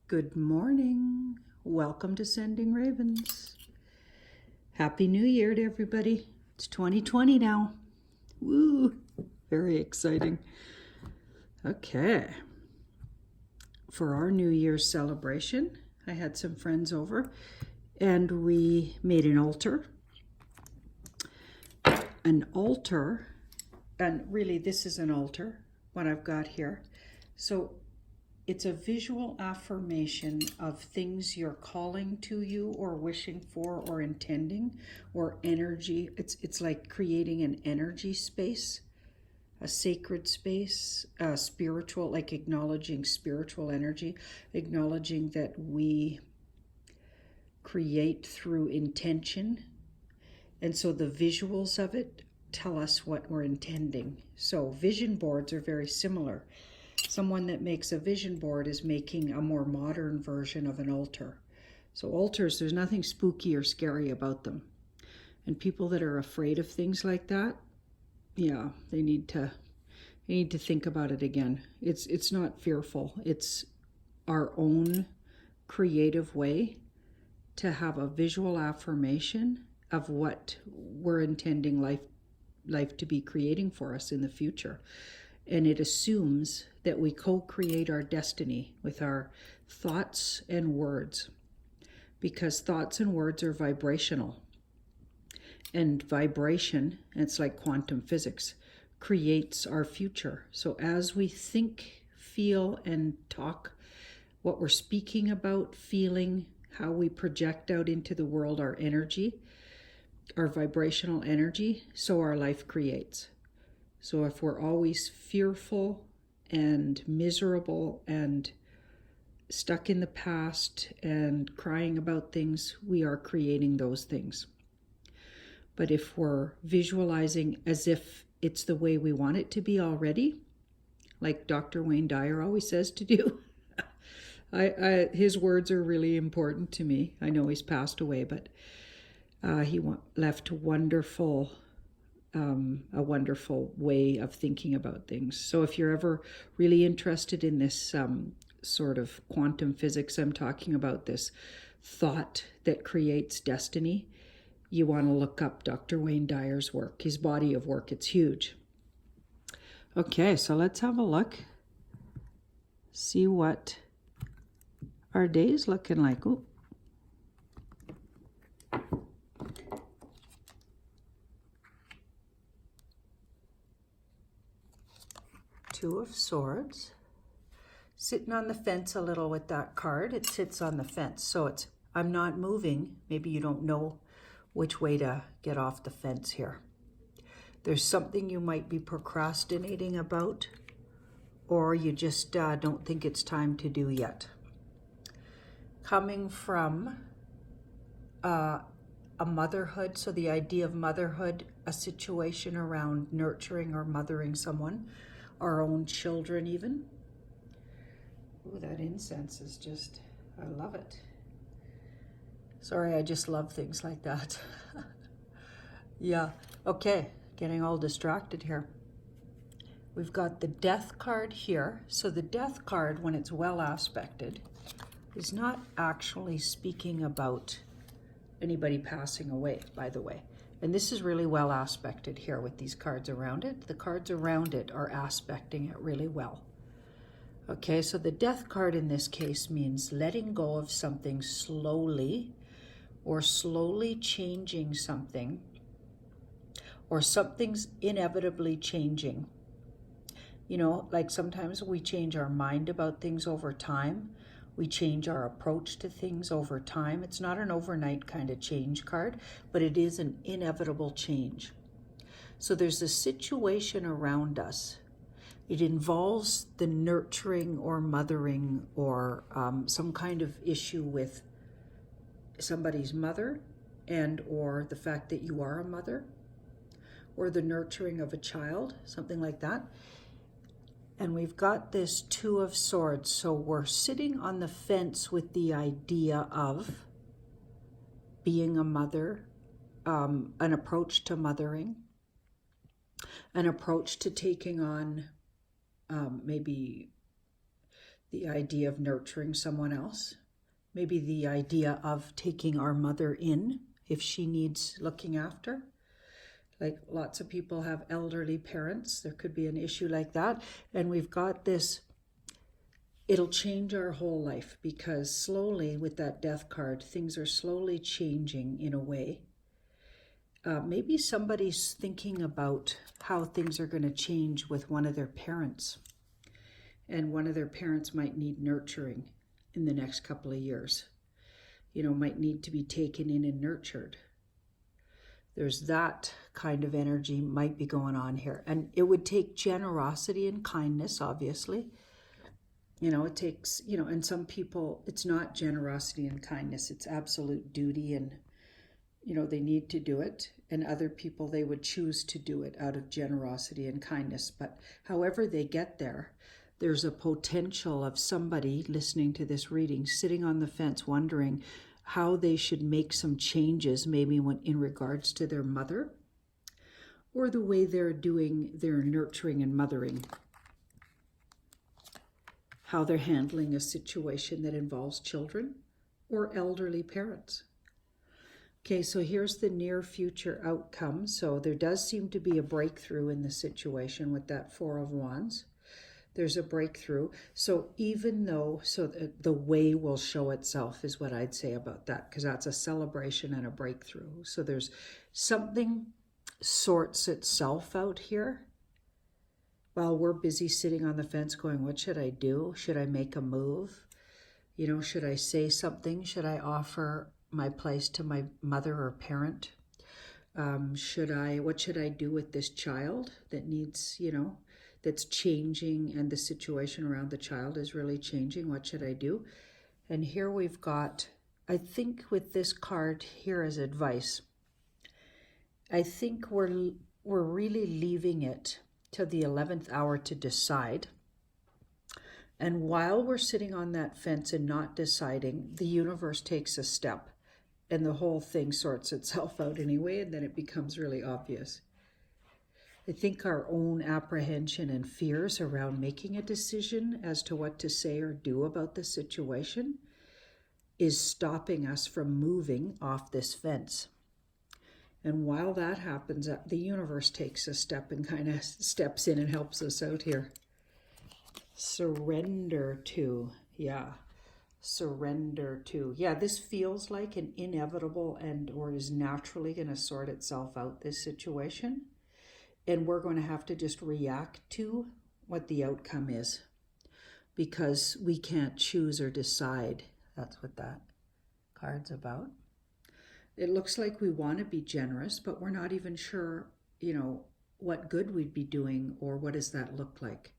Good morning. Welcome to Sending Ravens. Happy New Year to everybody. It's 2020 now. Woo! Very exciting. Okay. For our New Year's celebration, I had some friends over and we made an altar. An altar, and really this is an altar, what I've got here. So it's a visual affirmation of things you're calling to you or wishing for or intending or energy. It's like creating an energy space, a sacred space, spiritual, like acknowledging spiritual energy, acknowledging that we create through intention. And so the visuals of it tell us what we're intending. So vision boards are very similar. Someone that makes a vision board is making a more modern version of an altar. So altars, there's nothing spooky or scary about them. And people that are afraid of things like that, yeah, they need to think about it again. It's not fearful. It's our own creative way to have a visual affirmation of what we're intending life to be creating for us in the future. And it assumes that we co-create our destiny with our thoughts and words, because thoughts and words are vibrational. And vibration, it's like quantum physics, creates our future. So as we think, feel, and talk, what we're speaking about, feeling, how we project out into the world our energy, our vibrational energy, so our life creates. So if we're always fearful and miserable and stuck in the past and crying about things, we are creating those things. But if we're visualizing as if it's the way we want it to be already, like Dr. Wayne Dyer always says to do, his words are really important to me. I know he's passed away, but he left a wonderful way of thinking about things. So if you're ever really interested in this sort of quantum physics I'm talking about, this thought that creates destiny, you want to look up Dr. Wayne Dyer's work, his body of work. It's huge. Okay, so let's have a look. See what our day is looking like. Ooh. Two of Swords. Sitting on the fence a little with that card. It sits on the fence. So it's, I'm not moving. Maybe you don't know which way to get off the fence here. There's something you might be procrastinating about, or you just don't think it's time to do yet. Coming from a motherhood, so the idea of motherhood, a situation around nurturing or mothering someone, our own children even. Ooh, that incense is just, I love it. Sorry, I just love things like that. Yeah, okay, getting all distracted here. We've got the Death card here. So the Death card, when it's well aspected, is not actually speaking about anybody passing away, by the way. And this is really well aspected here with these cards around it. The cards around it are aspecting it really well. Okay, so the Death card in this case means letting go of something slowly, or slowly changing something, or something's inevitably changing. You know, like sometimes we change our mind about things over time. We change our approach to things over time. It's not an overnight kind of change card, but it is an inevitable change. So there's a situation around us. It involves the nurturing or mothering or some kind of issue with somebody's mother, and or the fact that you are a mother, or the nurturing of a child, something like that. And we've got this Two of Swords. So we're sitting on the fence with the idea of being a mother, an approach to mothering, an approach to taking on maybe the idea of nurturing someone else. Maybe the idea of taking our mother in if she needs looking after. Like lots of people have elderly parents. There could be an issue like that. And we've got this, it'll change our whole life, because slowly with that death card, things are slowly changing in a way. Maybe somebody's thinking about how things are going to change with one of their parents. And one of their parents might need nurturing in the next couple of years. You know, might need to be taken in and nurtured. There's that kind of energy might be going on here. And it would take generosity and kindness, obviously. You know, it takes, you know, and some people, it's not generosity and kindness. It's absolute duty, and, you know, they need to do it. And other people, they would choose to do it out of generosity and kindness. But however they get there, there's a potential of somebody listening to this reading, sitting on the fence, wondering how they should make some changes, maybe when in regards to their mother, or the way they're doing their nurturing and mothering, how they're handling a situation that involves children or elderly parents. Okay, so here's the near future outcome. So there does seem to be a breakthrough in the situation with that Four of Wands. There's a breakthrough. So even though, so the way will show itself is what I'd say about that, because that's a celebration and a breakthrough. So there's something sorts itself out here while we're busy sitting on the fence going, what should I do? Should I make a move? You know, should I say something? Should I offer my place to my mother or parent? What should I do with this child that needs, you know, that's changing, and the situation around the child is really changing? What should I do? And here we've got, I think with this card here as advice, I think we're really leaving it to the 11th hour to decide. And while we're sitting on that fence and not deciding, the universe takes a step and the whole thing sorts itself out anyway, and then it becomes really obvious. I think our own apprehension and fears around making a decision as to what to say or do about the situation is stopping us from moving off this fence. And while that happens, the universe takes a step and kind of steps in and helps us out here. Surrender to, yeah. Surrender to. Yeah, this feels like an inevitable or is naturally going to sort itself out, this situation. And we're going to have to just react to what the outcome is, because we can't choose or decide. That's what that card's about. It looks like we want to be generous, but we're not even sure, you know, what good we'd be doing or what does that look like.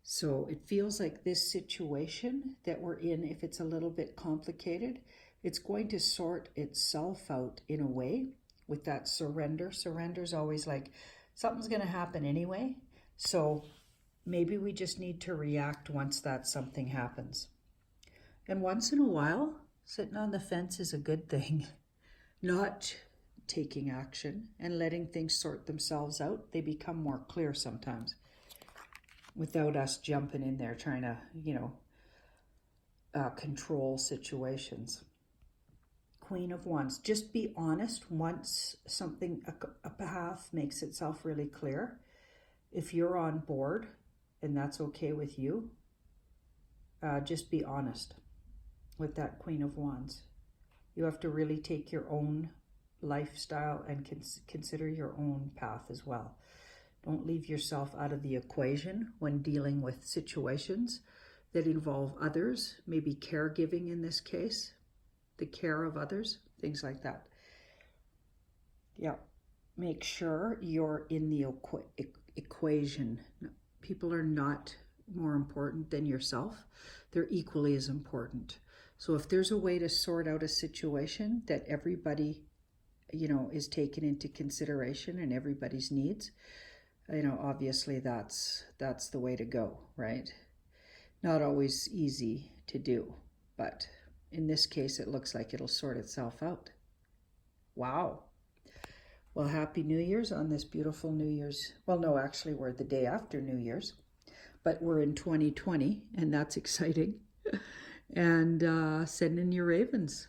So it feels like this situation that we're in, if it's a little bit complicated, it's going to sort itself out in a way with that surrender. Surrender's always like, something's going to happen anyway. So maybe we just need to react once that something happens. And once in a while, sitting on the fence is a good thing. Not taking action and letting things sort themselves out. They become more clear sometimes, without us jumping in there trying to, you know, control situations. Queen of Wands. Just be honest once something, a path makes itself really clear. If you're on board and that's okay with you, just be honest with that Queen of Wands. You have to really take your own lifestyle and consider your own path as well. Don't leave yourself out of the equation when dealing with situations that involve others, maybe caregiving in this case, the care of others, things like that. Yeah, make sure you're in the equation. People are not more important than yourself. They're equally as important. So if there's a way to sort out a situation that everybody, you know, is taken into consideration and everybody's needs, you know, obviously that's the way to go, right? Not always easy to do, but in this case, it looks like it'll sort itself out. Wow. Well, Happy New Year's on this beautiful New Year's. Well, no, actually, we're the day after New Year's. but we're in 2020, and that's exciting. And send in your ravens.